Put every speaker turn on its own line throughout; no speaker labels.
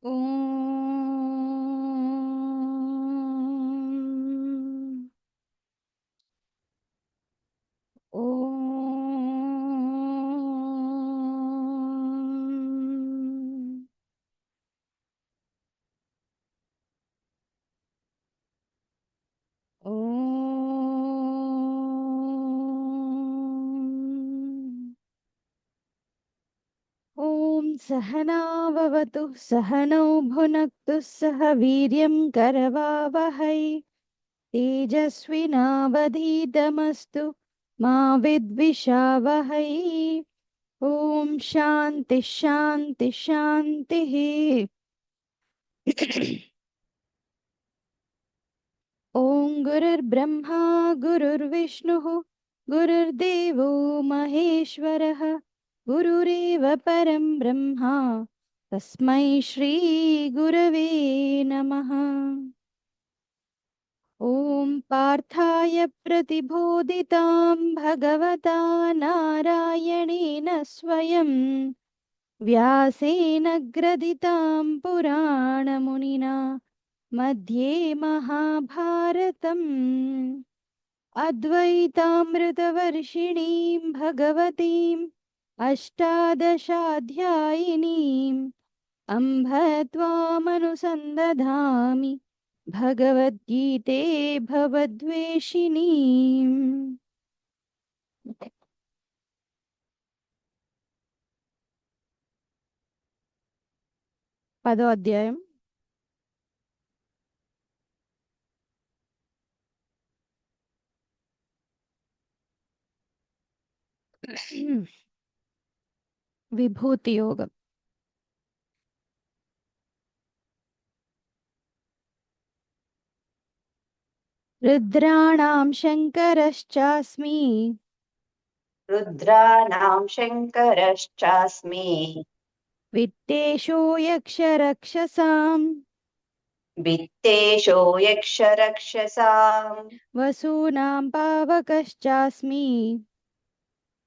ఓం ఓం ఓం ఓం సహనా భవతు సహనౌ భునక్తు సహ వీర్యం కరవావహై తేజస్వినావధీతమస్తు మా విద్విషావహై ఓం శాంతి శాంతి శాంతి ఓం గురుర్బ్రహ్మా గురుర్విష్ణుః గురుర్దేవో మహేశ్వరः గురురేవ పరం బ్రహ్మ తస్మై శ్రీ గురవే నమః ఓం పార్థాయ ప్రతిబోధితాం భగవతా నారాయణేన స్వయం వ్యాసేన గ్రథితాం పురాణమునినా मध्ये महाभारतम् अद्वैतामृतवर्षिणीं भगवतीम् अष्टादशाध्यायिनीम् अम्भ त्वामनुसन्दधामि भगवद्गीते भवद्वेषिणीम् పదో అధ్యాయం విభూతి యోగం. రుద్రాణాం శంకరశ్చాస్మి
रुद्राणां शङ्करश्चास्मि
విత్తేషో యక్షరక్షసాం
वित्तेषो यक्षरक्षसां
వసూనాం పావకశ్చాస్మి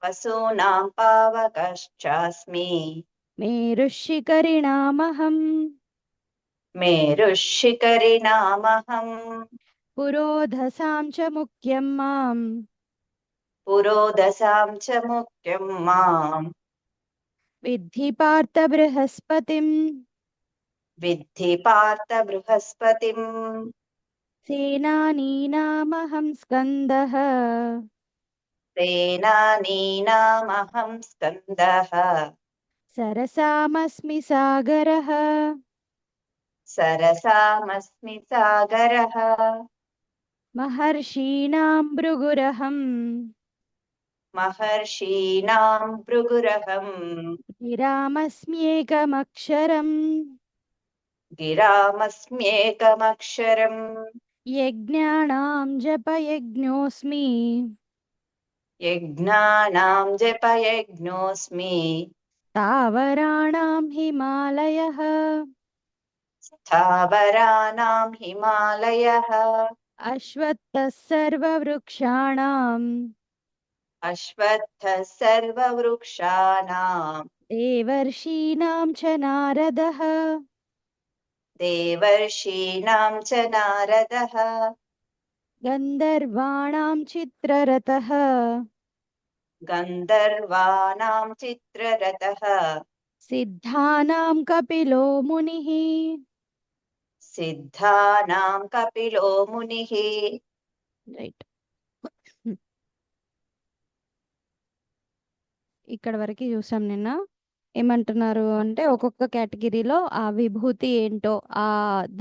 वसूनां पावकश्चास्मि
మేరుషికరిణామహం
मेरुशिखरिणामहम्
పురోధసాం చ ముఖ్యం మాం
पुरोदसां च मुख्यं माम्
విద్ధి పార్థ బృహస్పతిం
विद्धि पार्थ बृहस्पतिम्
సేనానీనామహం స్కందః
सेनानीनामहं स्कन्दः
సరసామస్మి సాగరః
सरसामस्मि सागरः
మహర్షీణాం భృగురహం
महर्षीणां भृगुरहम्
గిరామస్మ్యేకమక్షరం
गिरामस्म्येकमक्षरम्
యజ్ఞానాం జపయజ్ఞోస్మి
यज्ञानां जपयज्ञोऽस्मि
స్థావరాణాం హిమాలయః
स्थावराणां हिमालयः
అశ్వత్థः సర్వవృక్షాణాం
अश्वत्थः सर्ववृक्षाणां
దేవర్షీణాం చ నారదః
देवर्षीणां च नारदः
గంధర్వాణాం చిత్రరథః
गन्धर्वाणां चित्ररथः
సిద్ధానాం కపిలో మునిః
सिद्धानां कपिलो मुनिः
రైట్. ఇక్కడ వరకు చూసాం నిన్న. ఏమంటున్నారు అంటే ఒక్కొక్క కేటగిరీలో ఆ విభూతి ఏంటో ఆ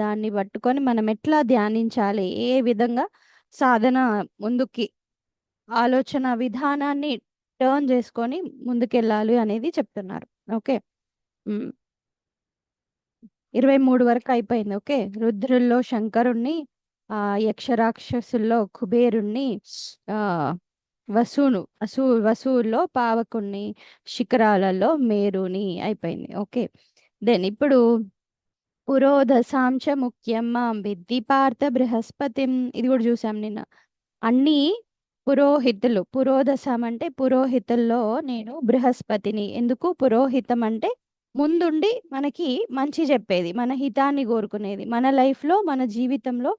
దాన్ని పట్టుకొని మనం ఎట్లా ధ్యానించాలి, ఏ విధంగా సాధన ముందుకి ఆలోచన విధానాన్ని టర్న్ చేసుకొని ముందుకెళ్ళాలి అనేది చెప్తున్నారు. ఓకే. 23 వరకు అయిపోయింది. ఓకే. రుద్రుల్లో శంకరుణ్ణి, యక్షరాక్షసుల్లో కుబేరుణ్ణి, ఆ వసువుల్లో పావకుణ్ణి, శిఖరాలలో మేరుని అయిపోయింది. ఓకే. దెన్ ఇప్పుడు పురోధసాంచ ముఖ్యం మాం విద్ధి పార్థ బృహస్పతిం, ఇది కూడా చూసాం నిన్న. అన్ని పురోహితులు, పురోధసం అంటే పురోహితుల్లో నేను బృహస్పతిని. ఎందుకు పురోహితం అంటే ముందుండి మనకి మంచి చెప్పేది, మన హితాన్ని కోరుకునేది. మన లైఫ్లో, మన జీవితంలో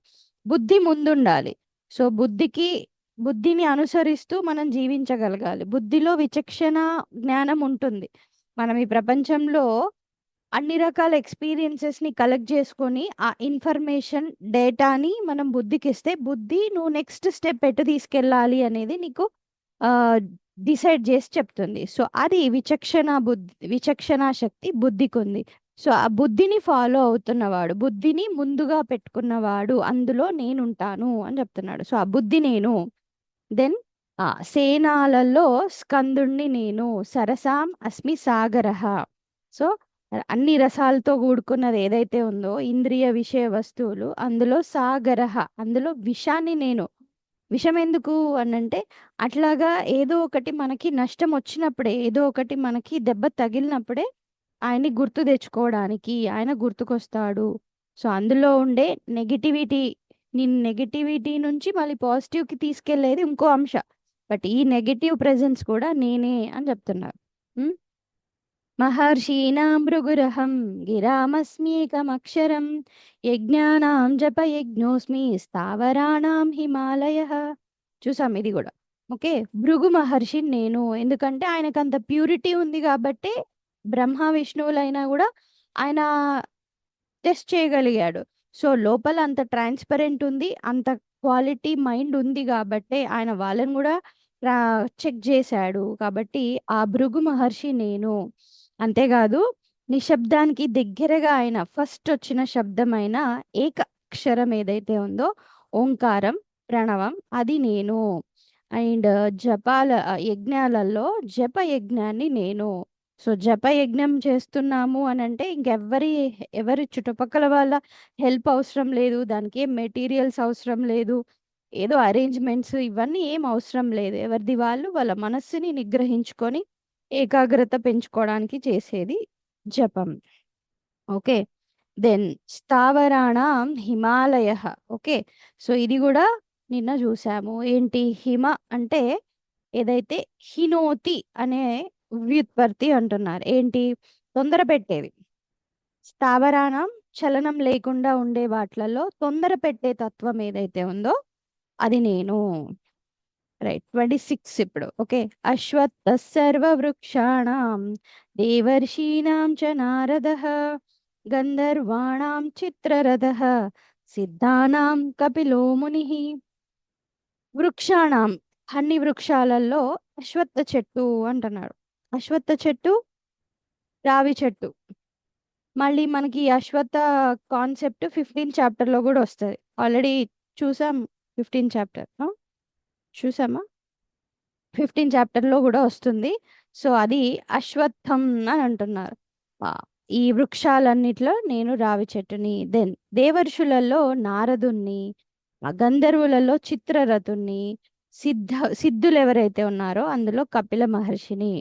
బుద్ధి ముందుండాలి. సో బుద్ధిని అనుసరిస్తూ మనం జీవించగలగాలి. బుద్ధిలో విచక్షణ జ్ఞానం ఉంటుంది. మనం ఈ ప్రపంచంలో అన్ని రకాల ఎక్స్పీరియన్సెస్ని కలెక్ట్ చేసుకొని ఆ ఇన్ఫర్మేషన్ డేటాని మనం బుద్ధికి ఇస్తే, బుద్ధి నువ్వు నెక్స్ట్ స్టెప్ ఎటు తీసుకెళ్ళాలి అనేది నీకు డిసైడ్ చేసి చెప్తుంది. సో అది విచక్షణ శక్తి బుద్ధికి ఉంది. సో ఆ బుద్ధిని ఫాలో అవుతున్నవాడు, బుద్ధిని ముందుగా పెట్టుకున్నవాడు, అందులో నేనుంటాను అని చెప్తున్నాడు. సో ఆ బుద్ధి నేను. దెన్ సేనాలలో స్కందుణ్ణి నేను, సరసాం అస్మి సాగరః. సో అన్ని రసాలతో కూడుకున్నది ఏదైతే ఉందో, ఇంద్రియ విషయ వస్తువులు, అందులో సాగరః, అందులో విషాన్ని నేను. విషం ఎందుకు అనంటే, అట్లాగా ఏదో ఒకటి మనకి నష్టం వచ్చినప్పుడే, ఏదో ఒకటి మనకి దెబ్బ తగిలినప్పుడే ఆయన్ని గుర్తు తెచ్చుకోవడానికి ఆయన గుర్తుకొస్తాడు. సో అందులో ఉండే నెగిటివిటీ నుంచి మళ్ళీ పాజిటివ్కి తీసుకెళ్లేది ఇంకో అంశ. బట్ ఈ నెగిటివ్ ప్రెజెన్స్ కూడా నేనే అని చెప్తున్నారు. ఉమ్? మహర్షీణాం భృగురహం గిరామస్మీకమక్షరం యజ్ఞానాం జపయజ్ఞోస్మి స్థావరాణాం హిమాలయః. చూసాం ఇది కూడా. ఓకే, భృగు మహర్షి నేను, ఎందుకంటే ఆయనకు అంత ప్యూరిటీ ఉంది కాబట్టి బ్రహ్మ విష్ణువులైనా కూడా ఆయన టెస్ట్ చేయగలిగాడు. సో లోపల అంత ట్రాన్స్పరెంట్ ఉంది, అంత క్వాలిటీ మైండ్ ఉంది కాబట్టి ఆయన వాళ్ళని కూడా చెక్ చేశాడు. కాబట్టి ఆ భృగు మహర్షి నేను. అంతేకాదు, నిశ్శబ్దానికి దగ్గరగా ఆయన ఫస్ట్ వచ్చిన శబ్దమైన ఏక అక్షరం ఏదైతే ఉందో, ఓంకారం, ప్రణవం, అది నేను. అండ్ యజ్ఞాలలో జప యజ్ఞాన్ని నేను. సో జప యజ్ఞం చేస్తున్నాము అని అంటే ఎవరి చుట్టుపక్కల వాళ్ళ హెల్ప్ అవసరం లేదు, దానికి ఏం మెటీరియల్స్ అవసరం లేదు, ఏదో అరేంజ్మెంట్స్ ఇవన్నీ ఏం అవసరం లేదు. ఎవరిది వాళ్ళు వాళ్ళ మనస్సుని నిగ్రహించుకొని ఏకాగ్రత పెంచుకోవడానికి చేసేది జపం. ఓకే, దెన్ స్థావరాణం హిమాలయ. ఓకే, సో ఇది కూడా నిన్న చూసాము. ఏంటి హిమ అంటే, ఏదైతే హినోతి అనే వ్యుత్పత్తి అంటున్నారు. ఏంటి, తొందర పెట్టేది. స్థావరాణం చలనం లేకుండా ఉండే వాట్లలో తొందర పెట్టే తత్వం ఏదైతే ఉందో అది నేను. రైట్, 26 ఇప్పుడు. ఓకే, అశ్వత్థ సర్వవృక్షాణం దేవర్షీణాం చ నారదః గంధర్వాణాం చిత్రరథః సిద్ధానాం కపిలో మునిః. వృక్షాణం, అన్ని వృక్షాలలో అశ్వత్థ చెట్టు అంటున్నాడు. అశ్వత్థ చెట్టు రావి చెట్టు. మళ్ళీ మనకి ఈ అశ్వత్థ కాన్సెప్ట్ 15 చాప్టర్లో కూడా వస్తుంది. ఆల్రెడీ చూసాం 15 చాప్టర్. చూసామా? 15 చాప్టర్లో కూడా వస్తుంది. సో అది అశ్వత్థం అని అంటున్నారు. ఈ వృక్షాలన్నిట్లో నేను రావి చెట్టుని. దెన్ దేవర్షులలో నారదుణ్ణి, గంధర్వులలో చిత్రరథుణ్ణి, సిద్ధులు ఎవరైతే ఉన్నారో అందులో కపిల మహర్షిని.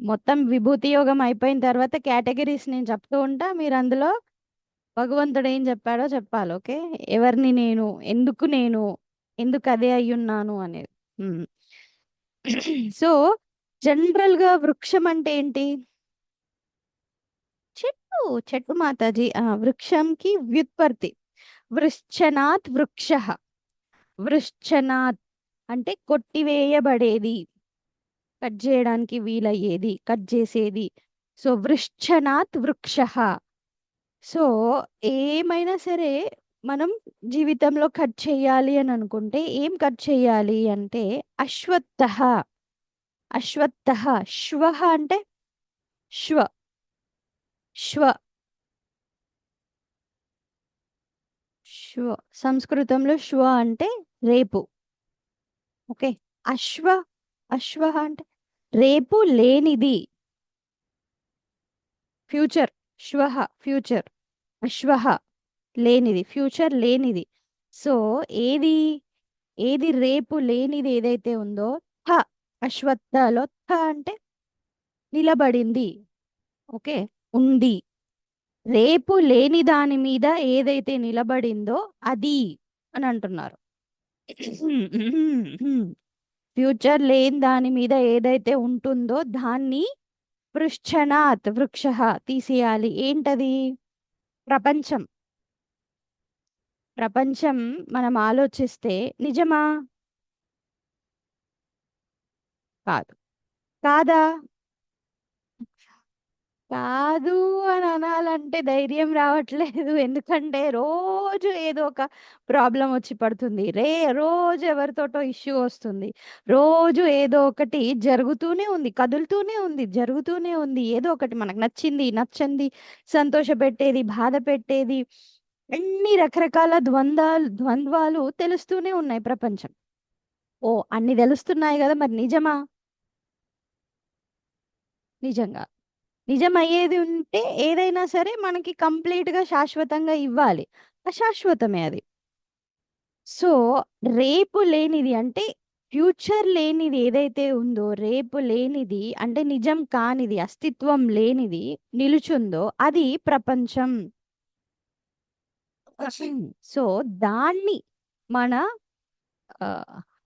మొత్తం విభూతి యోగం అయిపోయిన తర్వాత కేటగిరీస్ నేను చెప్తూ ఉంటా, మీరు అందులో భగవంతుడు ఏం చెప్పాడో చెప్పాలి. ఓకే, ఎవరిని నేను, ఎందుకు అదే అయ్యున్నాను అనేది. సో జనరల్ గా వృక్షం అంటే ఏంటి? చెట్టు మాతాజీ. వృక్షంకి వ్యుత్పత్తి వృశ్చనాత్ వృక్ష. వృశ్చనాత్ అంటే కొట్టివేయబడేది, కట్ చేయడానికి వీలయ్యేది, కట్ చేసేది. సో వృశ్చనాత్ వృక్ష. సో ఏమైనా సరే మనం జీవితంలో కట్ చేయాలి అని అనుకుంటే ఏం కట్ చేయాలి అంటే అశ్వత్థ. అశ్వత్థ, శ్వ అంటే శ్వ శ్వ శ్వ సంస్కృతంలో శ్వ అంటే రేపు. ఓకే, అశ్వ అంటే రేపు లేనిది, ఫ్యూచర్. శ్వ ఫ్యూచర్, అశ్వ లేనిది, ఫ్యూచర్ లేనిది. సో ఏది రేపు లేనిది ఏదైతే ఉందో థ. అశ్వత్థలో థ అంటే నిలబడింది. ఓకే, ఉంది. రేపు లేని దాని మీద ఏదైతే నిలబడిందో అది అని అంటున్నారు. ఫ్యూచర్ లేని దాని మీద ఏదైతే ఉంటుందో దాన్ని పృష్ఠనాత్ వృక్ష తీసేయాలి. ఏంటది? ప్రపంచం. ప్రపంచం మనం ఆలోచిస్తే నిజమా? కాదు. కాదా? కాదు అని అనాలంటే ధైర్యం రావట్లేదు. ఎందుకంటే రోజు ఏదో ఒక ప్రాబ్లం వచ్చి పడుతుంది. రోజు ఎవరితోటో ఇష్యూ వస్తుంది. రోజు ఏదో ఒకటి జరుగుతూనే ఉంది. కదులుతూనే ఉంది. జరుగుతూనే ఉంది. ఏదో ఒకటి మనకు నచ్చింది, నచ్చంది, సంతోషపెట్టేది, బాధ పెట్టేది, అన్ని రకరకాల ద్వంద్వాలు తెలుస్తూనే ఉన్నాయి ప్రపంచం. ఓ అన్ని తెలుస్తున్నాయి కదా, మరి నిజమా? నిజంగా నిజమయ్యేది ఉంటే ఏదైనా సరే మనకి కంప్లీట్ గా శాశ్వతంగా ఇవ్వాలి. అశాశ్వతమే అది. సో రేపు లేనిది అంటే ఫ్యూచర్ లేనిది ఏదైతే ఉందో, రేపు లేనిది అంటే నిజం కానిది, అస్తిత్వం లేనిది నిలుచుందో అది ప్రపంచం. సో దాన్ని మన ఆ,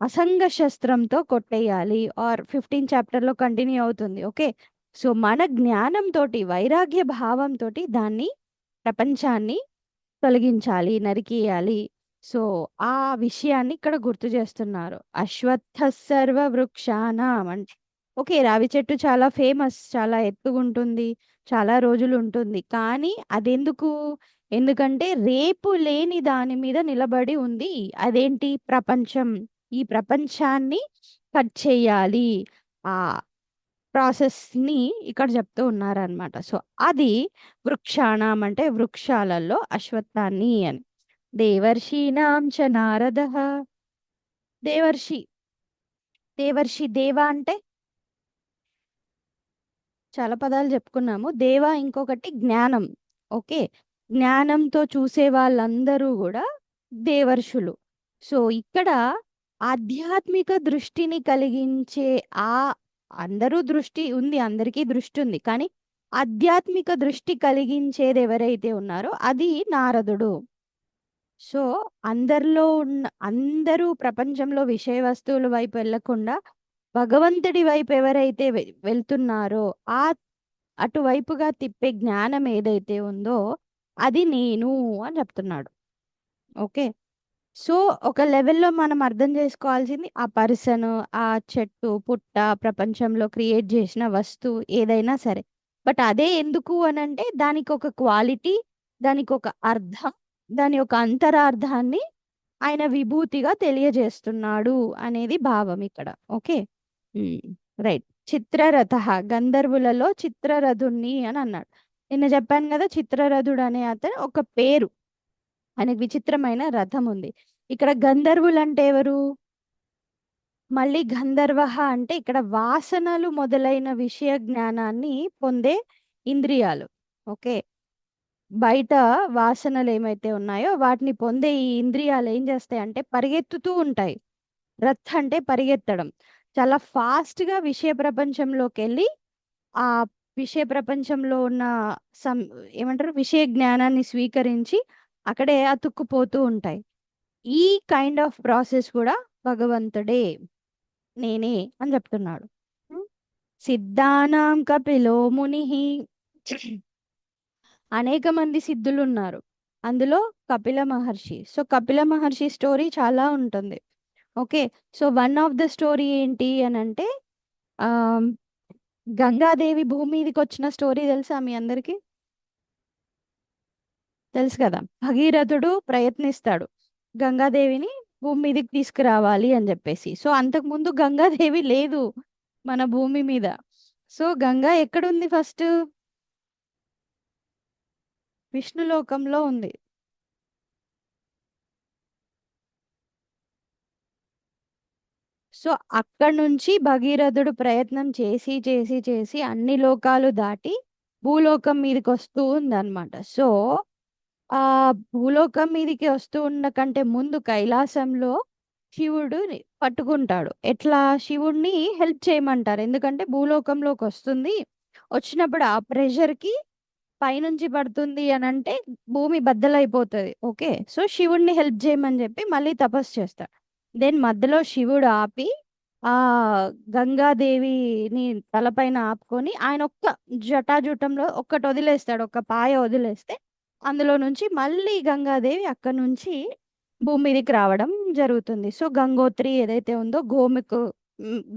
అసంగ శస్త్రంతో కొట్టేయాలి. ఆర్ 15 చాప్టర్ లో కంటిన్యూ అవుతుంది. ఓకే. సో మన జ్ఞానంతో, వైరాగ్య భావంతో దాన్ని, ప్రపంచాన్ని తొలగించాలి, నరికేయాలి. సో ఆ విషయాన్ని ఇక్కడ గుర్తు చేస్తున్నారు. అశ్వత్థ సర్వ వృక్షాణం అంటే ఓకే, రావి చెట్టు చాలా ఫేమస్, చాలా ఎత్తుగుంటుంది, చాలా రోజులు ఉంటుంది. కానీ అదెందుకు? ఎందుకంటే రేపు లేని దాని మీద నిలబడి ఉంది. అదేంటి? ప్రపంచం. ఈ ప్రపంచాన్ని కట్ చేయాలి. ఆ ప్రాసెస్ ని ఇక్కడ చెప్తూ ఉన్నారనమాట. సో అది వృక్షాణం అంటే వృక్షాలలో అశ్వత్థాన్ని అని. దేవర్షీణాం చ నారద. దేవర్షి. దేవర్షి దేవ అంటే చాలా పదాలు చెప్పుకున్నాము. దేవ ఇంకొకటి జ్ఞానం. ఓకే. జ్ఞానంతో చూసే వాళ్ళందరూ కూడా దేవర్షులు. సో ఇక్కడ ఆధ్యాత్మిక దృష్టిని కలిగించే ఆ అందరూ దృష్టి ఉంది, అందరికీ దృష్టి ఉంది, కానీ ఆధ్యాత్మిక దృష్టి కలిగించేది ఎవరైతే ఉన్నారో అది నారదుడు. సో అందరూ ప్రపంచంలో విషయ వస్తువుల వైపు వెళ్లకుండా భగవంతుడి వైపు ఎవరైతే వెళ్తున్నారో ఆ అటువైపుగా తిప్పే జ్ఞానం ఏదైతే ఉందో అది నేను అని చెప్తున్నాడు. ఓకే. సో ఒక లెవెల్లో మనం అర్థం చేసుకోవాల్సింది ఆ పర్సన్, ఆ చెట్టు పుట్ట, ప్రపంచంలో క్రియేట్ చేసిన వస్తువు ఏదైనా సరే. బట్ అదే ఎందుకు అని అంటే దానికి ఒక క్వాలిటీ, దానికి ఒక అర్థం, దాని యొక్క అంతరార్థాన్ని ఆయన విభూతిగా తెలియజేస్తున్నాడు అనేది భావం ఇక్కడ. ఓకే. రైట్. చిత్రరథ, గంధర్వులలో చిత్రరథుణ్ణి అని అన్నాడు. నిన్న చెప్పాను కదా, చిత్రరథుడు అనే అతను ఒక పేరు. ఆయనకు విచిత్రమైన రథం ఉంది. ఇక్కడ గంధర్వులు అంటే ఎవరు? మళ్ళీ గంధర్వ అంటే ఇక్కడ వాసనలు మొదలైన విషయ జ్ఞానాన్ని పొందే ఇంద్రియాలు. ఓకే. బయట వాసనలు ఏమైతే ఉన్నాయో వాటిని పొందే ఈ ఇంద్రియాలు ఏం చేస్తాయి అంటే పరిగెత్తుతూ ఉంటాయి. రథ్ అంటే పరిగెత్తడం. చాలా ఫాస్ట్ గా విషయ ప్రపంచంలోకి వెళ్ళి ఆ విషయ ప్రపంచంలో ఉన్న సం ఏమంటారు విషయ జ్ఞానాన్ని స్వీకరించి అక్కడే అతుక్కుపోతూ ఉంటాయి. ఈ కైండ్ ఆఫ్ ప్రాసెస్ కూడా భగవంతుడే, నేనే అని చెప్తున్నాడు. సిద్ధానాం కపిలో ముని. అనేక మంది సిద్ధులు ఉన్నారు, అందులో కపిల మహర్షి. సో కపిల మహర్షి స్టోరీ చాలా ఉంటుంది. Okay. So one of the story ఏంటి అని అంటే ఆ గంగాదేవి భూమి మీదకి వచ్చిన స్టోరీ తెలుసా మీ అందరికి? తెలుసు కదా. భగీరథుడు ప్రయత్నిస్తాడు గంగాదేవిని భూమి మీదకి తీసుకురావాలి అని చెప్పేసి. సో అంతకు ముందు గంగాదేవి లేదు మన భూమి మీద. సో గంగా ఎక్కడుంది? ఫస్ట్ విష్ణులోకంలో ఉంది. సో అక్కడ నుంచి భగీరథుడు ప్రయత్నం చేసి చేసి చేసి అన్ని లోకాలు దాటి భూలోకం మీదకి వస్తూ ఉందన్నమాట. సో ఆ భూలోకం మీదకి వస్తూ ఉన్న కంటే ముందు కైలాసంలో శివుడు పట్టుకుంటాడు. ఎట్లా? శివుడిని హెల్ప్ చేయమంటారు. ఎందుకంటే భూలోకంలోకి వస్తుంది, వచ్చినప్పుడు ఆ ప్రెషర్ కి పైనుంచి పడుతుంది అని అంటే భూమి బద్దలైపోతుంది. ఓకే. సో శివుడిని హెల్ప్ చేయమని చెప్పి మళ్ళీ తపస్సు చేస్తాడు. దెన్ మధ్యలో శివుడు ఆపి ఆ గంగాదేవిని తలపైన ఆపుకొని ఆయన ఒక్క జటాజూటంలో ఒక్కటి వదిలేస్తాడు, ఒక్క పాయ వదిలేస్తే అందులో నుంచి మళ్ళీ గంగాదేవి అక్కడ నుంచి భూమి మీదకి రావడం జరుగుతుంది. సో గంగోత్రి ఏదైతే ఉందో గోముకు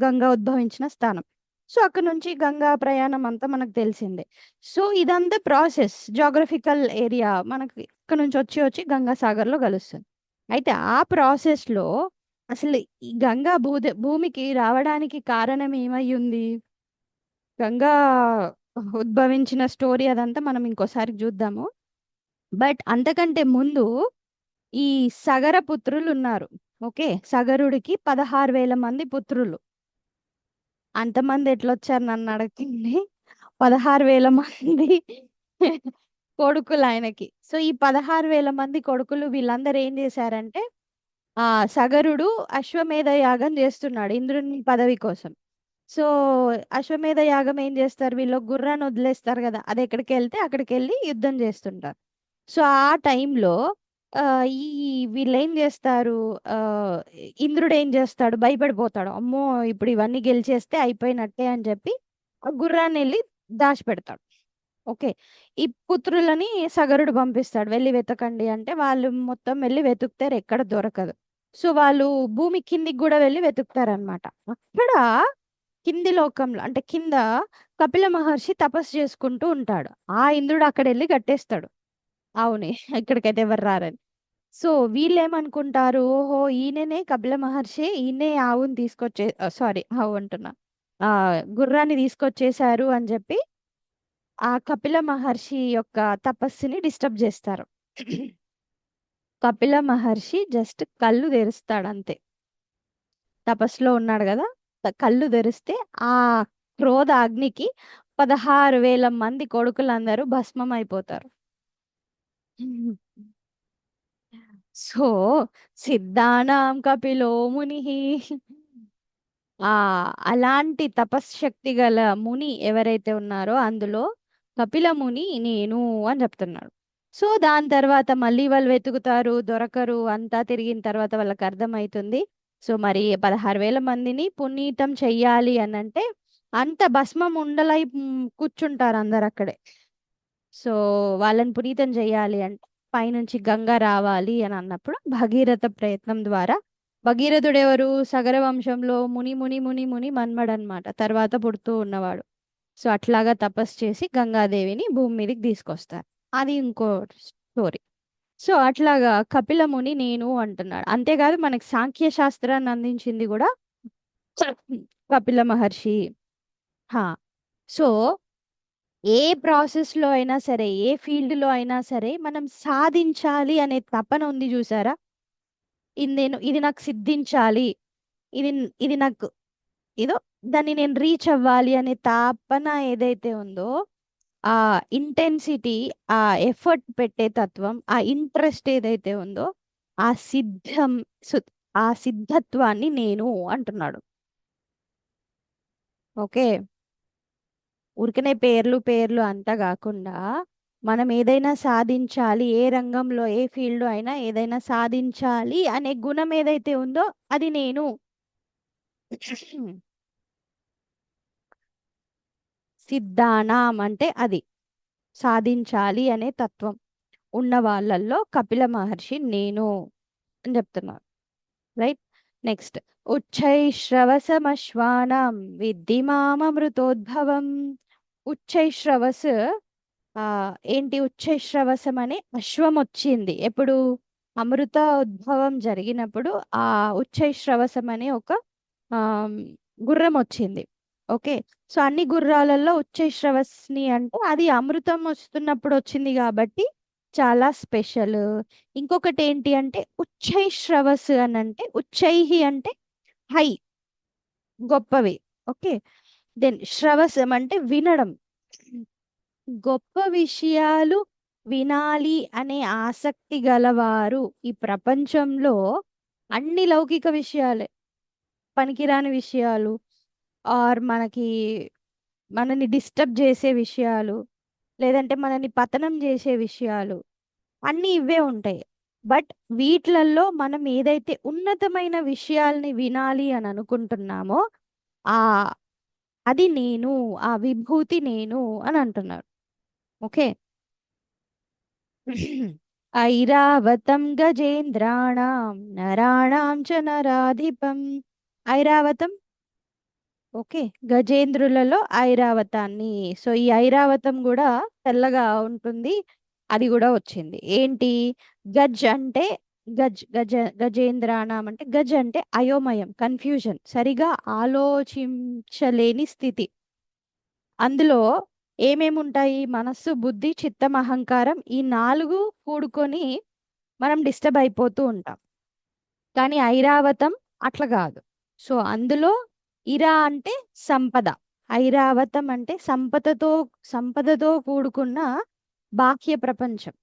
గంగా ఉద్భవించిన స్థానం. సో అక్కడ నుంచి గంగా ప్రయాణం అంతా మనకు తెలిసిందే. సో ఇదంతా ప్రాసెస్, జాగ్రఫికల్ ఏరియా మనకి ఇక్కడ నుంచి వచ్చి వచ్చి గంగాసాగర్లో కలుస్తుంది. అయితే ఆ ప్రాసెస్లో అసలు ఈ గంగా భూమికి రావడానికి కారణం ఏమై ఉంది? గంగా ఉద్భవించిన స్టోరీ అదంతా మనం ఇంకోసారి చూద్దాము. బట్ అంతకంటే ముందు ఈ సగర పుత్రులు ఉన్నారు. ఓకే, సగరుడికి 16,000 మంది పుత్రులు. అంతమంది ఎట్లొచ్చారు నన్ను అడగండి. 16,000 మంది కొడుకులు ఆయనకి. సో ఈ 16,000 మంది కొడుకులు వీళ్ళందరూ ఏం చేశారంటే, ఆ సగరుడు అశ్వమేధ యాగం చేస్తున్నాడు ఇంద్రుని పదవి కోసం. సో అశ్వమేధ యాగం ఏం చేస్తారు, వీళ్ళు గుర్రాన్ని వదిలేస్తారు కదా, అది ఎక్కడికి వెళ్తే అక్కడికి వెళ్ళి యుద్ధం చేస్తుంటారు. సో ఆ టైంలో ఆ ఈ వీళ్ళు ఏం చేస్తారు, ఆ ఇంద్రుడు ఏం చేస్తాడు, భయపడిపోతాడు, అమ్మో ఇప్పుడు ఇవన్నీ గెలిచేస్తే అయిపోయినట్టే అని చెప్పి ఆ గుర్రాన్ని వెళ్ళి దాచిపెడతాడు. ఓకే, ఈ పుత్రులని సగరుడు పంపిస్తాడు, వెళ్ళి వెతకండి అంటే వాళ్ళు మొత్తం వెళ్ళి వెతుకుతారు, ఎక్కడ దొరకదు. సో వాళ్ళు భూమి కిందికి కూడా వెళ్ళి వెతుకుతారనమాట. అక్కడ కింది లోకంలో అంటే కింద కపిల మహర్షి తపస్సు చేసుకుంటూ ఉంటాడు. ఆ ఇంద్రుడు అక్కడ వెళ్ళి కట్టేస్తాడు అవునే ఇక్కడికైతే ఎవరు రారని. సో వీళ్ళేమనుకుంటారు, ఓహో ఈయననే కపిల మహర్షి, ఈయనే ఆవుని తీసుకొచ్చే, సారీ ఆవు అంటున్నా, ఆ గుర్రాన్ని తీసుకొచ్చేసారు అని చెప్పి ఆ కపిల మహర్షి యొక్క తపస్సుని డిస్టర్బ్ చేస్తారు. కపిల మహర్షి జస్ట్ కళ్ళు తెరుస్తాడు అంతే, తపస్సులో ఉన్నాడు కదా, కళ్ళు తెరిస్తే ఆ క్రోధ అగ్నికి 16,000 మంది కొడుకులందరూ భస్మం అయిపోతారు. సో సిద్ధానాం కపిలో ముని, ఆ అలాంటి తపశ్శక్తి గల ముని ఎవరైతే ఉన్నారో అందులో కపిల ముని నేను అని చెప్తున్నాడు. సో దాని తర్వాత మళ్ళీ వాళ్ళు వెతుకుతారు, దొరకరు, అంతా తిరిగిన తర్వాత వాళ్ళకి అర్థమవుతుంది. సో మరి 16,000 మందిని పునీతం చెయ్యాలి అని అంటే అంత భస్మం ఉండలై కూర్చుంటారు అందరు అక్కడే. సో వాళ్ళని పునీతం చేయాలి అంటే పైనుంచి గంగ రావాలి అని అన్నప్పుడు భగీరథ ప్రయత్నం ద్వారా, భగీరథుడు ఎవరు, సగర వంశంలో ముని ముని ముని ముని మన్మడు అనమాట, తర్వాత పుడుతూ ఉన్నవాడు. సో అట్లాగా తపస్సు చేసి గంగాదేవిని భూమి మీదకి తీసుకొస్తారు. అది ఇంకో స్టోరీ. సో అట్లాగా కపిల ముని నేను అంటున్నాడు. అంతేకాదు మనకి సాంఖ్య శాస్త్రాన్ని అందించింది కూడా కపిల మహర్షి. హా, సో ఏ ప్రాసెస్లో అయినా సరే, ఏ ఫీల్డ్లో అయినా సరే మనం సాధించాలి అనే తపన ఉంది చూసారా, ఇది నాకు సిద్ధించాలి, ఇది ఇది నాకు ఏదో దాన్ని నేను రీచ్ అవ్వాలి అనే తాపన ఏదైతే ఉందో, ఆ ఇంటెన్సిటీ, ఆ ఎఫర్ట్ పెట్టే తత్వం, ఆ ఇంట్రెస్ట్ ఏదైతే ఉందో, ఆ సిద్ధం సు- ఆ సిద్ధత్వాన్ని నేను అంటున్నాడు. ఓకే, ఊరికనే పేర్లు పేర్లు అంతా కాకుండా మనం ఏదైనా సాధించాలి, ఏ రంగంలో ఏ ఫీల్డ్ అయినా ఏదైనా సాధించాలి అనే గుణం ఏదైతే ఉందో అది నేను. సిద్ధానాం అంటే అది సాధించాలి అనే తత్వం ఉన్న వాళ్ళల్లో కపిల మహర్షి నేను అని చెప్తున్నారు. రైట్, నెక్స్ట్ ఉచ్చైశ్రవసమశ్వానాం విద్ధి మామృతోద్భవం. ఉచ్చైశ్రవస్, ఆ ఏంటి ఉచ్చైశ్రవసం అనే అశ్వం వచ్చింది ఎప్పుడు, అమృత ఉద్భవం జరిగినప్పుడు ఆ ఉచ్చైశ్రవసం అనే ఒక ఆ గుర్రం వచ్చింది. ఓకే, సో అన్ని గుర్రాలలో ఉచ్చైశ్రవస్ని అంటే అది అమృతం వస్తున్నప్పుడు వచ్చింది కాబట్టి చాలా స్పెషల్. ఇంకొకటి ఏంటి అంటే ఉచ్చైశ్రవస్ అని అంటే ఉచ్చైహి అంటే హై, గొప్పవి. ఓకే, దెన్ శ్రవసం అంటే వినడం, గొప్ప విషయాలు వినాలి అనే ఆసక్తి గలవారు ఈ ప్రపంచంలో. అన్ని లౌకిక విషయాలే, పనికిరాని విషయాలు ఆర్ మనని డిస్టర్బ్ చేసే విషయాలు, లేదంటే మనని పతనం చేసే విషయాలు, అన్నీ ఇవే ఉంటాయి. బట్ వీటిలలో మనం ఏదైతే ఉన్నతమైన విషయాల్ని వినాలి అని అనుకుంటున్నామో ఆ అది నేను, ఆ విభూతి నేను అని అంటున్నారు. ఓకే. ఐరావతం గజేంద్రాణం నరాణం చ నరాధిపం. ఐరావతం, ఓకే, గజేంద్రులలో ఐరావతాన్ని. సో ఈ ఐరావతం కూడా తెల్లగా ఉంటుంది, అది కూడా వచ్చింది. ఏంటి? గజ్ అంటే గజేంద్రాణం అంటే గజ్ అంటే అయోమయం, కన్ఫ్యూజన్, సరిగా ఆలోచించలేని స్థితి. అందులో ఏమేమి ఉంటాయి? మనస్సు, బుద్ధి, చిత్తం, అహంకారం, ఈ 4 కూడుకొని మనం డిస్టర్బ్ అయిపోతూ ఉంటాం. కానీ ఐరావతం అట్లా కాదు. సో అందులో ఇరా అంటే సంపద, ఐరావతం అంటే సంపదతో కూడుకున్న బాహ్య ప్రపంచం.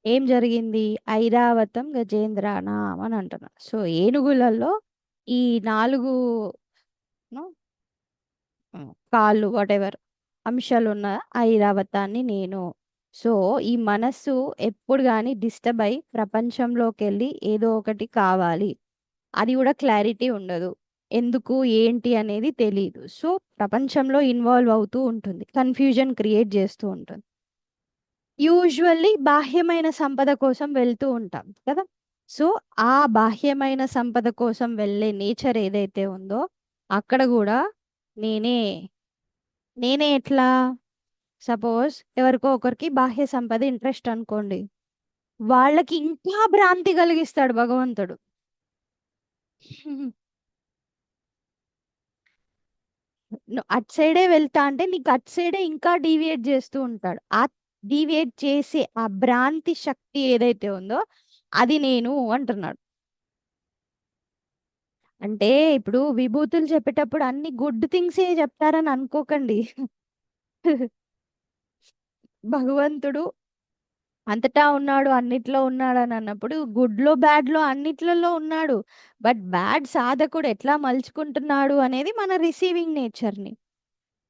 ఏం జరిగింది? ఐరావతం గజేంద్రాణం అని అంటున్నారు. సో ఏనుగులలో ఈ 4 కాళ్ళు వాటెవర్ అంశాలు ఉన్న ఐరావతాన్ని నేను. సో ఈ మనస్సు ఎప్పుడు కానీ డిస్టర్బ్ అయి ప్రపంచంలోకి వెళ్ళి ఏదో ఒకటి కావాలి, అది కూడా క్లారిటీ ఉండదు, ఎందుకు ఏంటి అనేది తెలియదు. సో ప్రపంచంలో ఇన్వాల్వ్ అవుతూ ఉంటుంది, కన్ఫ్యూజన్ క్రియేట్ చేస్తూ ఉంటుంది. యూజువల్లీ బాహ్యమైన సంపద కోసం వెళ్తూ ఉంటాం కదా. సో ఆ బాహ్యమైన సంపద కోసం వెళ్ళే నేచర్ ఏదైతే ఉందో అక్కడ కూడా నేనే. నేనే ఎట్లా? సపోజ్ ఎవరికో ఒకరికి బాహ్య సంపద ఇంట్రెస్ట్ అనుకోండి, వాళ్ళకి ఇంకా భ్రాంతి కలిగిస్తాడు భగవంతుడు. నువ్వు అటు సైడే వెళ్తా అంటే నీకు అటు సైడే ఇంకా డీవియేట్ చేస్తూ ఉంటాడు. ఆ డీవియేట్ చేసే ఆ భ్రాంతి శక్తి ఏదైతే ఉందో అది నేను అంటున్నాడు. అంటే ఇప్పుడు విభూతులు చెప్పేటప్పుడు అన్ని గుడ్ థింగ్సే చెప్తారని అనుకోకండి. భగవంతుడు అంతటా ఉన్నాడు, అన్నిట్లో ఉన్నాడు అని అన్నప్పుడు గుడ్లో బ్యాడ్లో అన్నిట్లలో ఉన్నాడు. బట్ బ్యాడ్ సాధకుడు ఎట్లా మలుచుకుంటున్నాడు అనేది మన రిసీవింగ్ నేచర్ని.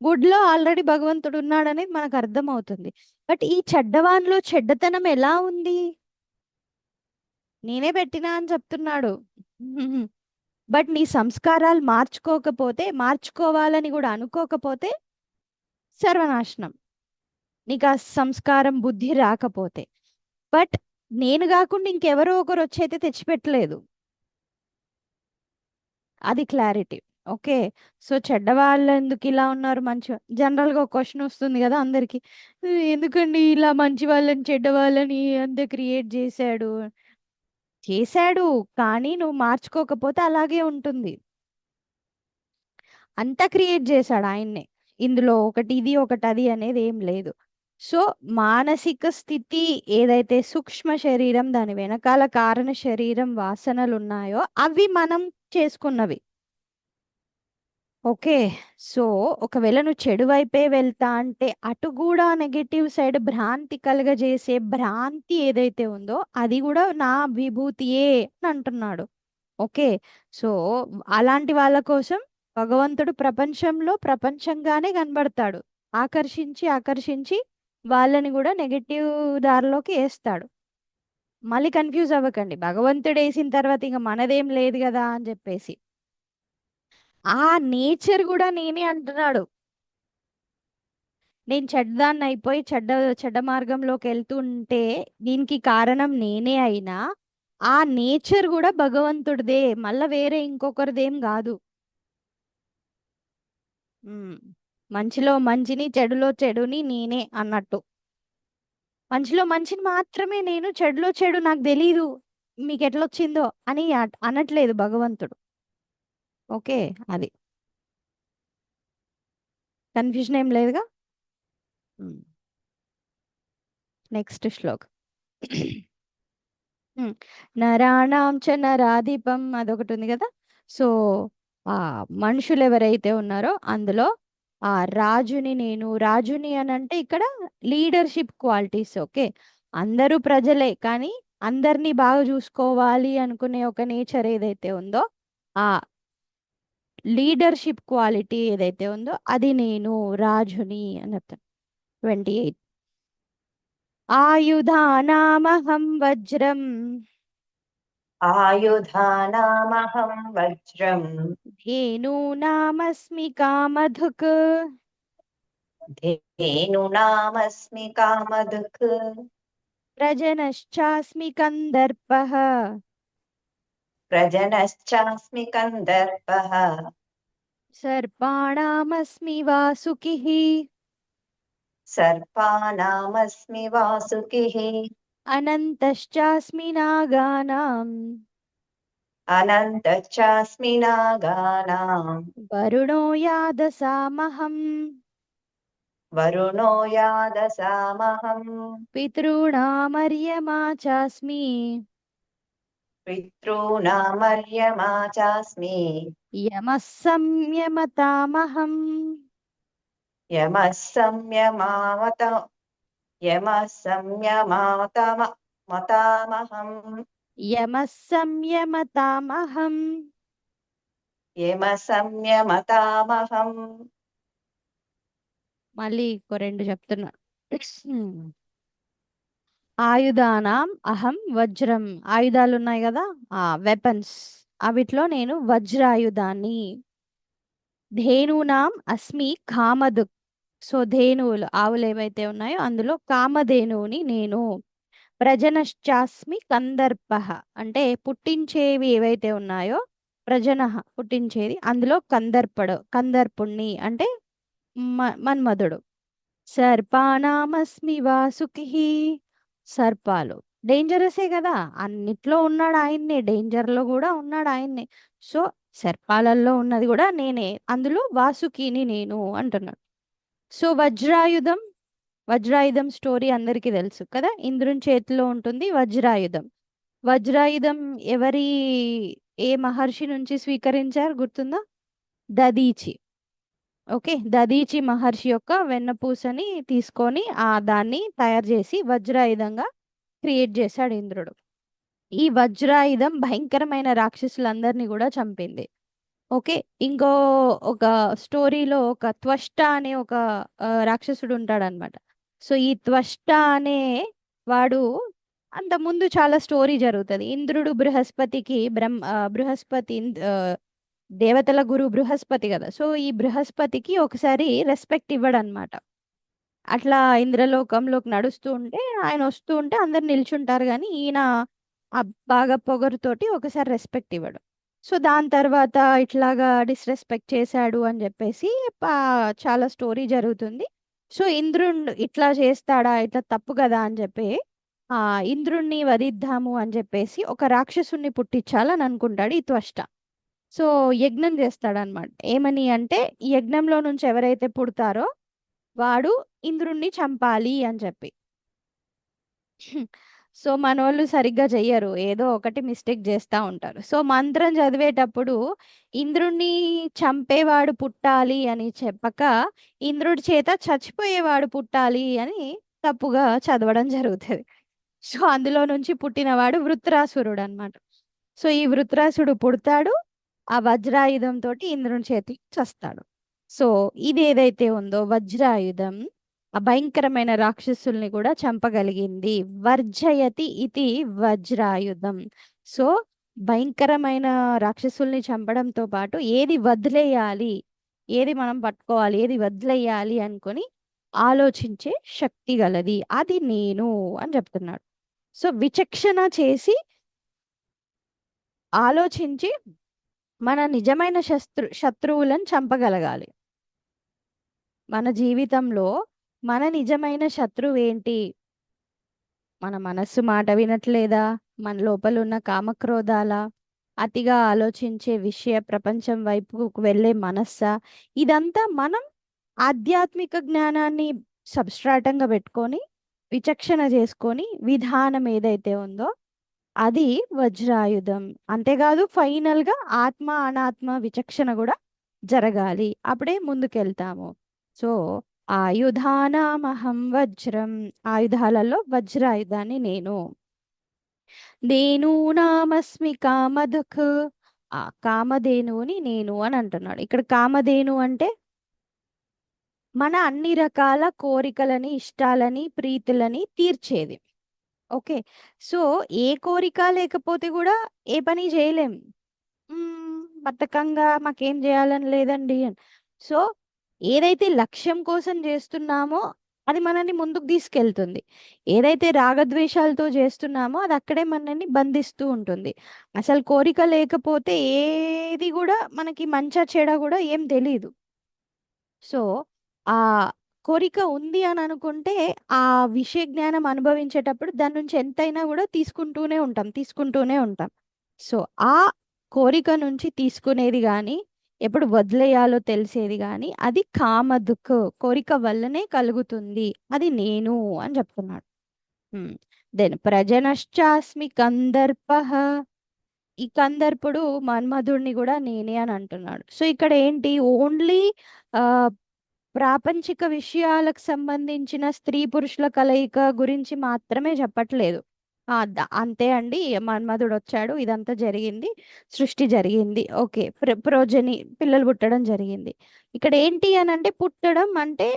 గుడ్లో ఆల్రెడీ భగవంతుడు ఉన్నాడు అనేది మనకు అర్థమవుతుంది. బట్ ఈ చెడ్డవాన్లో చెడ్డతనం ఎలా ఉంది? నేనే పెట్టినా అని చెప్తున్నాడు. బట్ నీ సంస్కారాలు మార్చుకోవాలని కూడా అనుకోకపోతే సర్వనాశనం. నీకు ఆ సంస్కారం బుద్ధి రాకపోతే. బట్ నేను కాకుండా ఇంకెవరో ఒకరు వచ్చి అయితే తెచ్చిపెట్టలేదు, అది క్లారిటీ. ఓకే. సో చెడ్డవాళ్ళు ఎందుకు ఇలా ఉన్నారు, మంచి జనరల్గా ఒక క్వశ్చన్ వస్తుంది కదా అందరికి, ఎందుకండి ఇలా మంచి వాళ్ళని చెడ్డ వాళ్ళని అంత క్రియేట్ చేశాడు కానీ నువ్వు మార్చుకోకపోతే అలాగే ఉంటుంది. అంతా క్రియేట్ చేశాడు ఆయన్నే, ఇందులో ఒకటి ఇది ఒకటి అది అనేది ఏం లేదు. సో మానసిక స్థితి ఏదైతే సూక్ష్మ శరీరం, దాని వెనకాల కారణ శరీరం, వాసనలు ఉన్నాయో అవి మనం చేసుకున్నవి. ఓకే. సో ఒకవేళ నువ్వు చెడు వైపే వెళ్తా అంటే అటు కూడా నెగటివ్ సైడ్ భ్రాంతి కలగజేసే భ్రాంతి ఏదైతే ఉందో అది కూడా నా విభూతియే అని అంటున్నాడు. ఓకే. సో అలాంటి వాళ్ళ కోసం భగవంతుడు ప్రపంచంగానే కనబడతాడు. ఆకర్షించి వాళ్ళని కూడా నెగటివ్ దారిలోకి వేస్తాడు. మళ్ళీ కన్ఫ్యూజ్ అవ్వకండి, భగవంతుడు వేసిన తర్వాత ఇంకా మనదేం లేదు కదా అని చెప్పేసి. ఆ నేచర్ కూడా నేనే అంటున్నాడు. నేను చెడ్డదాన్ని అయిపోయి చెడ్డ మార్గంలోకి వెళ్తుంటే దీనికి కారణం నేనే అయినా ఆ నేచర్ కూడా భగవంతుడిదే, మళ్ళా వేరే ఇంకొకరిదేం కాదు. మంచిలో మంచిని చెడులో చెడుని నేనే అన్నట్టు. మంచిలో మంచిని మాత్రమే నేను, చెడులో చెడు నాకు తెలీదు మీకు ఎట్లొచ్చిందో అని అనట్లేదు భగవంతుడు. ఓకే. అది కన్ఫ్యూజన్ ఏం లేదుగా. నెక్స్ట్ శ్లోక్. నరాణం చ నరాధిపం అదొకటి ఉంది కదా. సో ఆ మనుషులు ఎవరైతే ఉన్నారో అందులో ఆ రాజుని అని అంటే ఇక్కడ లీడర్షిప్ క్వాలిటీస్. ఓకే. అందరూ ప్రజలే కానీ అందరినీ బాగా చూసుకోవాలి అనుకునే ఒక నేచర్ ఏదైతే ఉందో ఆ లీడర్షిప్ క్వాలిటీ ఏదైతే ఉందో అది నేను రాజుని అని చెప్తాను. 28. ఆయుధానామహం వజ్రం
ఆయుధానామహం వజ్రం
ధేనూనామస్మి కామధుక్
ధేనునామస్మి కామధుక్
ప్రజనశ్చాస్మి కందర్పః
ప్రజనశ్చాస్మి కందర్పః
సర్పాణామస్మి వాసుకిః
సర్పానామస్మి వాసుకిః
అనంతశ్చాస్మి నాగానాం
అనంతశ్చాస్మి నాగానాం
వరుణో యాదసామహం
వరుణో యాదసామహం
పితॄణామర్యమా చాస్మి
పితॄణామర్యమా చాస్మి
యమः సంయమతామహం
యమः సంయమావత యమः సంయమాతమ మతామహం
యమः సంయమతామహం
యమः సంయమతామహం.
మళ్ళీ ఇంకో రెండు చెప్తున్నా. ఆయుధానాం అహం వజ్రం, ఆయుధాలు ఉన్నాయి కదా, వెపన్స్, అవిట్లో నేను వజ్రాయుధాన్ని. ధేనూనాం అస్మి కామధుక్, సో ధేనువులు ఆవులు ఏవైతే ఉన్నాయో అందులో కామధేనువుని నేను. ప్రజనశ్చాస్మి కందర్పః, అంటే పుట్టించేవి ఏవైతే ఉన్నాయో ప్రజన పుట్టించేది, అందులో కందర్పుణ్ణి అంటే మన్మధుడు. సర్పానామస్మి వాసుకిః, సర్పాలు డేంజరసే కదా, అన్నిట్లో ఉన్నాడు ఆయన్నే, డేంజర్ లో కూడా ఉన్నాడు ఆయన్నే. సో సర్పాలలో ఉన్నది కూడా నేనే, అందులో వాసుకిని నేను అంటున్నాడు. సో వజ్రాయుధం స్టోరీ అందరికీ తెలుసు కదా, ఇంద్రుని చేతిలో ఉంటుంది వజ్రాయుధం. వజ్రాయుధం ఏ మహర్షి నుంచి స్వీకరించారు గుర్తుందా? దదీచి. ఓకే, దదీచి మహర్షి యొక్క వెన్నపూసని తీసుకొని దాన్ని తయారు చేసి వజ్రాయుధంగా క్రియేట్ చేశాడు ఇంద్రుడు. ఈ వజ్రాయుధం భయంకరమైన రాక్షసులందరినీ కూడా చంపింది. ఓకే, ఒక స్టోరీలో ఒక త్వష్ట అనే ఒక రాక్షసుడు ఉంటాడనమాట. సో ఈ త్వష్ట అనే వాడు, అంత ముందు చాలా స్టోరీ జరుగుతుంది. ఇంద్రుడు బృహస్పతికి బృహస్పతి దేవతల గురు బృహస్పతి కదా, సో ఈ బృహస్పతికి ఒకసారి రెస్పెక్ట్ ఇవ్వడనమాట. అట్లా ఇంద్రలోకంలోకి నడుస్తూ ఉంటే, ఆయన వస్తూ ఉంటే అందరు నిల్చుంటారు కానీ ఈయన బాగా పొగరుతోటి ఒకసారి రెస్పెక్ట్ ఇవ్వడు. సో దాని తర్వాత ఇట్లాగా డిస్రెస్పెక్ట్ చేశాడు అని చెప్పేసి చాలా స్టోరీ జరుగుతుంది. సో ఇంద్రుడు ఇట్లా చేస్తాడా, ఇట్లా తప్పు కదా అని చెప్పి ఇంద్రుణ్ణి వధిద్దాము అని చెప్పేసి ఒక రాక్షసుణ్ణి పుట్టించాలని అనుకుంటాడు ఈ త్వష్ట. సో యజ్ఞం చేస్తాడనమాట. ఏమని అంటే, ఈ యజ్ఞంలో నుంచి ఎవరైతే పుడతారో వాడు ఇంద్రుణ్ణి చంపాలి అని చెప్పి. సో మనోళ్ళు సరిగ్గా చెయ్యరు, ఏదో ఒకటి మిస్టేక్ చేస్తూ ఉంటారు. సో మంత్రం చదివేటప్పుడు ఇంద్రుణ్ణి చంపేవాడు పుట్టాలి అని చెప్పక ఇంద్రుడి చేత చచ్చిపోయేవాడు పుట్టాలి అని తప్పుగా చదవడం జరుగుతుంది. సో అందులో నుంచి పుట్టినవాడు వృత్రాసురుడు అనమాట. సో ఈ వృత్రాసుడు పుడతాడు, ఆ వజ్రాయుధం తోటి ఇంద్రుని చేతికి చస్తాడు. సో ఇది ఏదైతే ఉందో వజ్రాయుధం ఆ భయంకరమైన రాక్షసుల్ని కూడా చంపగలిగింది. వర్జయతి ఇది వజ్రాయుధం. సో భయంకరమైన రాక్షసుల్ని చంపడంతో పాటు ఏది వదిలేయాలి, ఏది మనం పట్టుకోవాలి, ఏది వదిలేయాలి అనుకొని ఆలోచించే శక్తి గలది, అది నేను అని చెప్తున్నాడు. సో విచక్షణ చేసి ఆలోచించి మన నిజమైన శత్రువులను చంపగలగాలి. మన జీవితంలో మన నిజమైన శత్రువు ఏంటి? మన మనస్సు మాట వినట్లేదా? మన లోపల ఉన్న కామక్రోధాల, అతిగా ఆలోచించే విషయ ప్రపంచం వైపుకు వెళ్ళే మనస్సా? ఇదంతా మనం ఆధ్యాత్మిక జ్ఞానాన్ని సబ్స్ట్రాటంగా పెట్టుకొని విచక్షణ చేసుకొని విధానం ఏదైతే ఉందో అది వజ్రాయుధం. అంతేకాదు ఫైనల్ గా ఆత్మ అనాత్మ విచక్షణ కూడా జరగాలి, అప్పుడే ముందుకెళ్తాము. సో ఆయుధానామహం వజ్రం, ఆయుధాలలో వజ్రాయుధాన్ని నేను. ధేనూనామస్మి కామధుక్, ఆ కామధేనువుని నేను అని అంటున్నాడు. ఇక్కడ కామధేను అంటే మన అన్ని రకాల కోరికలని, ఇష్టాలని, ప్రీతులని తీర్చేది. ఓకే. సో, ఏ కోరిక లేకపోతే గూడా ఏ పని జేయలేం. బద్ధకంగా మాకేం జేయాలని లేదండి అని. సో, ఏదైతే లక్ష్యం కోసం జేస్తున్నామో అది మనల్ని ముందుకు తీసుకెళ్తుంది. ఏదైతే రాగద్వేషాలతో జేస్తున్నామో అది అక్కడే మనల్ని బంధిస్తూ ఉంటుంది. అసలు కోరిక లేకపోతే ఏది గూడా మనకి మంచా చెడా గూడా ఏం తెలీదు. సో, ఆ కోరిక ఉంది అని అనుకుంటే, ఆ విషయ జ్ఞానం అనుభవించేటప్పుడు దాని నుంచి ఎంతైనా గూడా తీసుకుంటూనే ఉంటాం. తీసుకుంటూనే ఉంటాం. సో, ఆ కోరిక నుంచి తీసుకునేది గానీ, ఎప్పుడు వదిలేయాలో తెలిసేది గానీ, అది కామదుక్. కోరిక వల్లనే కలుగుతుంది. అది నేను అని చెప్తున్నాడు. హ్మ్. దెన్ ప్రజనశ్చాస్మి కందర్పః. ఈ కందర్పుడు మన్మధుడిని గూడా నేనే అని అంటున్నాడు. సో, ఇక్కడ ఏంటి ఓన్లీ ఆహ్, ప్రాపంచిక విషయాలకు సంబంధించిన స్త్రీ పురుషుల కలయిక గురించి మాత్రమే చెప్పట్లేదు. అంతే అండి. మన్మధుడొచ్చాడు. ఇదంతా జరిగింది. సృష్టి జరిగింది. ఓకే. ప్రోజని పిల్లలు పుట్టడం జరిగింది. ఇక్కడ ఏంటి అనంటే పుట్టడం అంటే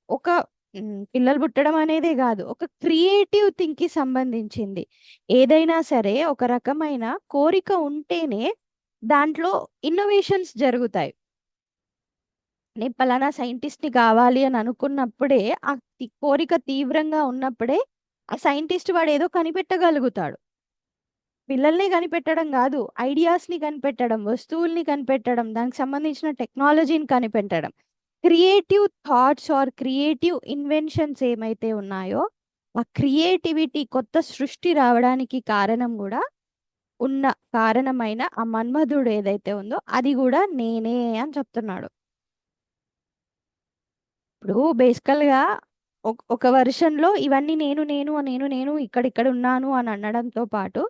ఒక పిల్లలు పుట్టడం అనేదే గాదు. ఒక క్రియేటివ్ థింగ్‌కి సంబంధించింది. ఏదైనా సరే ఒక రకమైన కోరిక ఉంటేనే దాంట్లో ఇన్నోవేషన్స్ జరుగుతాయి. నేను పలానా సైంటిస్ట్‌ని కావాలి అని అనుకున్నప్పుడే, ఆ కోరిక తీవ్రంగా ఉన్నప్పుడే, ఆ సైంటిస్ట్ వాడేదో కనిపెట్టగలుగుతాడు. పిల్లల్ని కనిపెట్టడం గాదు. ఐడియాస్‌ని కనిపెట్టడం, వస్తువుల్ని కనిపెట్టడం, దానికి సంబంధించిన టెక్నాలజీని కనిపెట్టడం. Creative thoughts or creative inventions ఏమైతే ఉన్నాయో, ఆ క్రియేటివిటీ కొత్త సృష్టి రావడానికి కారణం గూడా ఉన్న కారణమైన ఆ మన్మధుడు ఏదైతే ఉందో, అది గూడా నేనే అని చెప్తున్నాడు. ఇప్పుడు బేసికల్‌గా ఒక వెర్షన్‌లో ఇవన్నీ నేను ఇక్కడిక్కడ ఉన్నాను అని అనడంతో పాటు,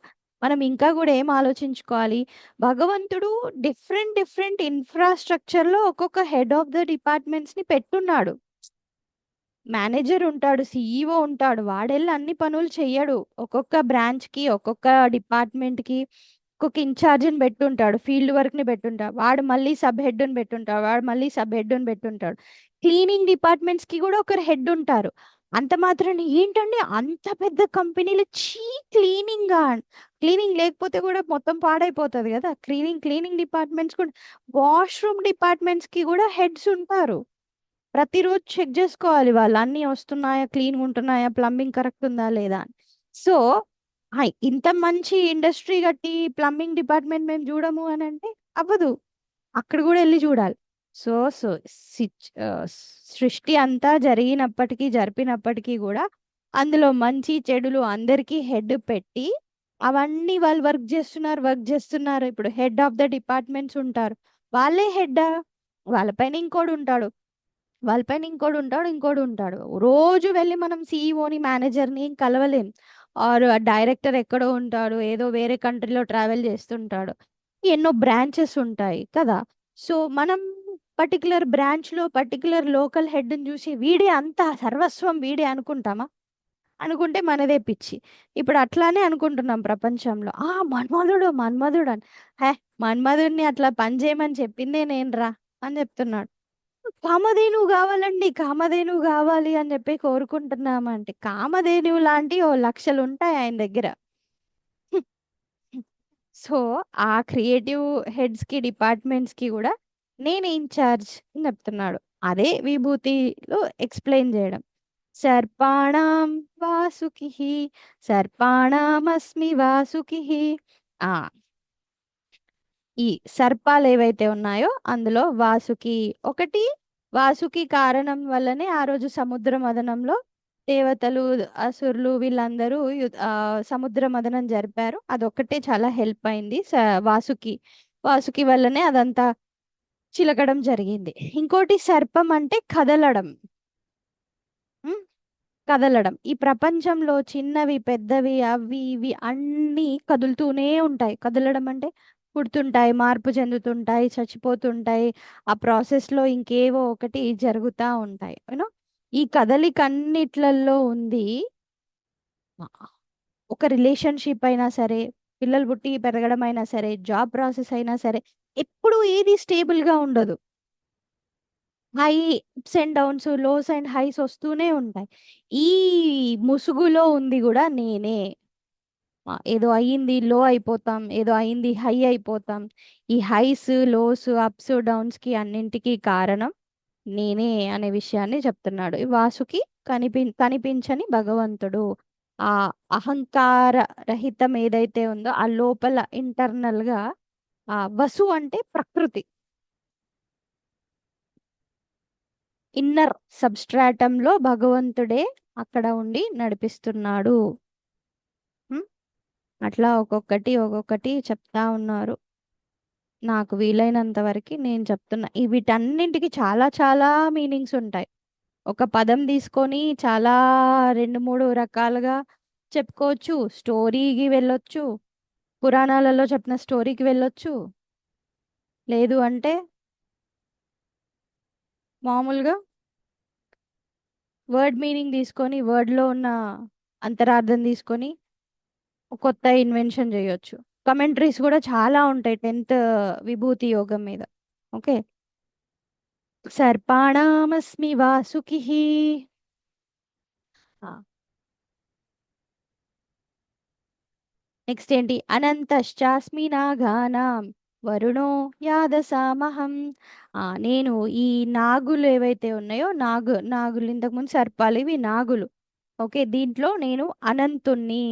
మనం ఇంకా గూడా ఏం ఆలోచించుకోవాలి, భగవంతుడు డిఫరెంట్ ఇన్‌ఫ్రాస్ట్రక్చర్‌లో ఒక్కొక్క హెడ్ ఆఫ్ ద డిపార్ట్‌మెంట్స్‌ని పెట్టున్నాడు. మేనేజర్ ఉంటాడు, సీఈఓ ఉంటాడు. వాడెళ్ళి అన్ని పనులు చెయ్యడు. ఒక్కొక్క బ్రాంచ్‌కి, ఒక్కొక్క డిపార్ట్‌మెంట్‌కి ఒక్కొక్క ఇన్‌చార్జ్‌ని బెట్టుంటాడు. ఫీల్డ్ వర్క్‌ని బెట్టుంటాడు. వాడు మళ్ళీ సబ్ హెడ్‌ని బెట్టుంటాడు. వాడు మళ్ళీ సబ్ హెడ్‌ని బెట్టుంటాడు. క్లీనింగ్ డిపార్ట్‌మెంట్స్‌కి గూడా ఒకరు హెడ్ ఉంటారు. అంత మాత్రాన ఏంటండి అంత పెద్ద కంపెనీలో క్లీనింగా? క్లీనింగ్ లేకపోతే గూడా మొత్తం పాడైపోతది గదా! క్లీనింగ్ డిపార్ట్‌మెంట్స్ కూడా వాష్‌రూమ్ డిపార్ట్‌మెంట్స్‌కి గూడా హెడ్స్ ఉంటారు. ప్రతిరోజు చెక్ జేసుకోవాలి వాళ్ళు. అన్నీ వస్తున్నాయా? క్లీన్‌గుంటున్నాయా? ప్లంబింగ్ కరెక్ట్ ఉందా? లేదా అని. సో, ఇంత మంచి ఇండస్ట్రీ గట్టి ప్లంబింగ్ డిపార్ట్‌మెంట్ మేము జూడము అనంటే అవ్వదు. అక్కడ గూడా ఎళ్లి జూడాలి. సో, సో, సృష్టి అంతా జరిపినప్పటికీ గూడా అందులో మంచి, చెడులు అందరికీ హెడ్ పెట్టి అవన్నీ వాళ్ళు వర్క్ జేస్తున్నారు. ఇప్పుడు హెడ్ ఆఫ్ ద డిపార్ట్‌మెంట్స్ ఉంటారు. వాళ్ళే హెడ్డా? వాళ్ళ పైన ఇంకోడుంటాడు. వాళ్ళ పైన ఇంకోడుంటాడు. రోజు వెళ్లి మనం సీఈఓని, మేనేజర్‌ని కలవలేం. ఆర్ డైరెక్టర్ ఎక్కడో ఉంటాడు. ఏదో వేరే కంట్రీలో ట్రావెల్ చేస్తుంటాడు. ఎన్నో బ్రాంచెస్ ఉంటాయి కదా! సో, మనం పర్టిక్యులర్ బ్రాంచ్‌లో పర్టిక్యులర్ లోకల్ హెడ్‌ని చూసి వీడే అంతా సర్వస్వం వీడే అనుకుంటామా? అనుకుంటే మనదే పిచ్చి. ఇప్పుడు అట్లానే అనుకుంటున్నాం ప్రపంచంలో. మన్మధుడు అని. హే! మన్మధుడిని అట్లా పని చేయమని చెప్పిందే నేనురా అని చెప్తున్నాడు. కామధేనువు గావాలండి. కామధేనువు గావాలి అని జెప్పి కోరుకుంటున్నామంటే, కామధేనువు లాంటి ఓ లక్షలుంటాయి ఆయన దగ్గర. సో, ఆ క్రియేటివ్ హెడ్స్‌కి, డిపార్ట్‌మెంట్స్‌కి గూడా నేనే ఇన్‌చార్జ్ అని జెప్తున్నాడు. అదే విభూతిలో ఎక్స్‌ప్లెయిన్ జేయడం. సర్పాణం వాసుకిః, సర్పాణమస్మి వాసుకిః. ఆ! ఈ సర్పాలేవైతే ఉన్నాయో అందులో వాసుకి ఒకటి, వాసుకి కారణం వల్లనే ఆ రోజు సముద్ర మథనంలో దేవతలు, అసురులు వీళ్ళందరూ సముద్ర మథనం జరిపారు. అదొక్కటే చాలా హెల్ప్ అయింది. వాసుకి. వాసుకి వల్లనే అదంతా చిలకడం జరిగింది. ఇంకోటి సర్పం అంటే కదలడం. హ్మ్. కదలడం. ఈ ప్రపంచంలో చిన్నవి, పెద్దవి, అవి, ఇవి అన్నీ కదులుతూనే ఉంటాయి. కదలడం అంటే పుడుతుంటాయి, మార్పు చెందుతుంటాయి, చచ్చిపోతుంటాయి. ఆ ప్రాసెస్‌లో ఇంకేవో ఒకటి జరుగుతా ఉంటాయి. ఈ కదలికన్నిట్లల్లో ఉంది ఒక రిలేషన్‌షిప్ అయినా సరే, పిల్లలు పుట్టి పెరగడం అయినా సరే, జాబ్ ప్రాసెస్ అయినా సరే, ఎప్పుడూ ఏది స్టేబుల్‌గా ఉండదు. High ups and downs, lows and highs వస్తూనే ఉంటాయి. ఈ ముసుగులో ఉంది కూడా నేనే. ఏదో అయ్యింది లో అయిపోతాం, ఏదో అయింది హై అయిపోతాం. ఈ హైస్, లోస్, అప్స్, డౌన్స్ కి అన్నింటికి కారణం నేనే అనే విషయాన్ని చెప్తున్నాడు. ఈ వాసుకి కనిపించని భగవంతుడు. ఆ అహంకార రహితం ఏదైతే ఉందో ఆ లోపల ఇంటర్నల్ గా, ఆ వసు అంటే ప్రకృతి, ఇన్నర్ సబ్స్ట్రాటంలో భగవంతుడే అక్కడ ఉండి నడిపిస్తున్నాడు. ఉం? అట్లా ఒక్కొక్కటి ఒక్కొక్కటి చెప్తా ఉన్నారు. నాకు వీలైనంత వరకు నేను చెప్తున్నా. వీటన్నింటికి చాలా చాలా మీనింగ్స్ ఉంటాయి. ఒక పదం తీసుకొని చాలా రెండు మూడు రకాలుగా చెప్పుకోవచ్చు. స్టోరీకి వెళ్ళొచ్చు, పురాణాలలో చెప్పిన స్టోరీకి వెళ్ళొచ్చు. లేదు అంటే మామూలుగా వర్డ్ మీనింగ్ తీసుకొని, వర్డ్లో ఉన్న అంతరార్థం తీసుకొని కొత్త ఇన్వెన్షన్ చేయొచ్చు. కమెంట్రీస్ కూడా చాలా ఉంటాయి 10th విభూతి యోగం మీద. ఓకే. సర్పాణమస్మి వాసుకి. నెక్స్ట్ ఏంటి? అనంతశ్చాస్మి నాగానాం వరుణో యాదసామహం. నేను ఈ నాగులు ఏవైతే ఉన్నాయో, నాగులు ఇంతకుముందు సర్పాలు, ఇవి నాగులు. ఓకే, దీంట్లో నేను అనంతుణ్ణి.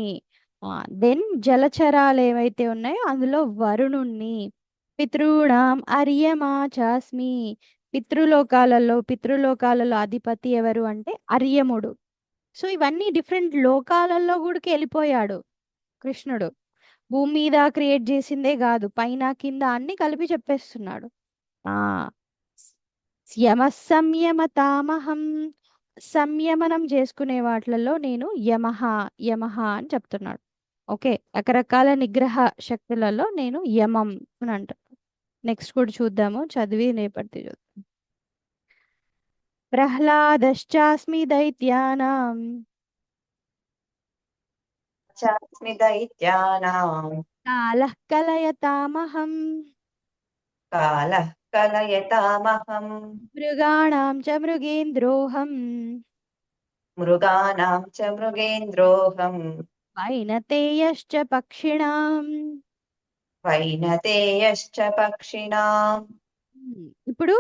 దెన్ జలచరాలు ఏవైతే ఉన్నాయో అందులో వరుణుణ్ణి. పితॄణాం అర్యమా చాస్మి. పితృలోకాలలో అధిపతి ఎవరు అంటే అర్యముడు. సో ఇవన్నీ డిఫరెంట్ లోకాలలో కూడా వెళ్ళిపోయాడు కృష్ణుడు. భూమి మీద క్రియేట్ చేసిందే కాదు, పైన కింద అన్ని కలిపి చెప్పేస్తున్నాడు. ఆ యమ సంయమతామహం. సంయమనం చేసుకునే వాటిలలో నేను యమహ, యమహ అని చెప్తున్నాడు. ఓకే, రకరకాల నిగ్రహ శక్తులలో నేను యమం అని అంటాను. నెక్స్ట్ కూడా చూద్దాము, చదివి నేపథ్య చూద్దాం. ప్రహ్లాదశ్చాస్మి దైత్యానాం
చాస్మి దైత్యానాం
కాలః కలయతామహం
కాలః కలయతామహం
మృగాణాం చ మృగేంద్రోహం
మృగాణాం చ మృగేంద్రోహం
వైనతేయశ్చ పక్షిణాం.
వైనతేయశ్చ పక్షిణాం.
ఇప్పుడు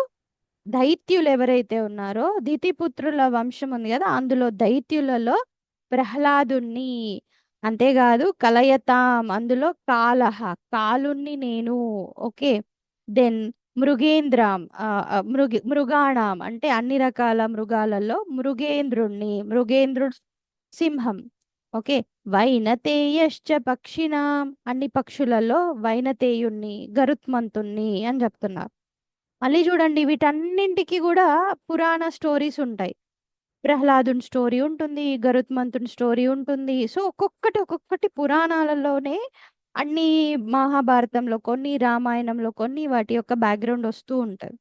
దైత్యులు ఎవరైతే ఉన్నారో, దితిపుత్రుల వంశం ఉంది కదా, అందులో దైత్యులలో ప్రహ్లాదుణ్ణి, అంతేకాదు కలయతాం అందులో కాలహ, కాలుణ్ణి నేను. ఓకే. దెన్ మృగేంద్రం, మృగాణం అంటే అన్ని రకాల మృగాలలో మృగేంద్రుడు సింహం. ఓకే. వైనతేయశ్చ పక్షిణాం అన్ని పక్షులలో వైనతేయుణ్ణి, గరుత్మంతుణ్ణి అని చెప్తున్నారు. మళ్ళీ చూడండి, వీటన్నింటికి కూడా పురాణ స్టోరీస్ ఉంటాయి. ప్రహ్లాదుని స్టోరీ ఉంటుంది, గరుత్మంతుని స్టోరీ ఉంటుంది. సో ఒక్కొక్కటి ఒక్కొక్కటి పురాణాలలోనే, అన్ని మహాభారతంలో కొన్ని, రామాయణంలో కొన్ని, వాటి యొక్క బ్యాక్గ్రౌండ్ వస్తూ ఉంటుంది.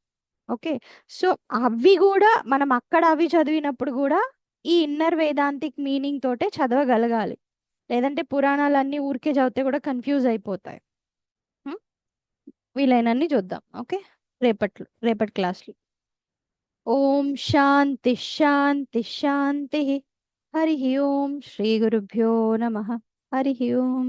ఓకే. సో అవి కూడా మనం అక్కడ అవి చదివినప్పుడు కూడా ఈ ఇన్నర్ వేదాంతిక్ మీనింగ్ తోటే చదవగలగాలి. లేదంటే పురాణాలన్నీ ఊరికే చదివితే కూడా కన్ఫ్యూజ్ అయిపోతాయి. హ్మ్? వీలైనన్ని చూద్దాం. ఓకే, రేపటి క్లాస్లో. ఓం శాంతి శాంతి శాంతి. హరి ఓం శ్రీ గురుభ్యో నమ. హరి ఓం.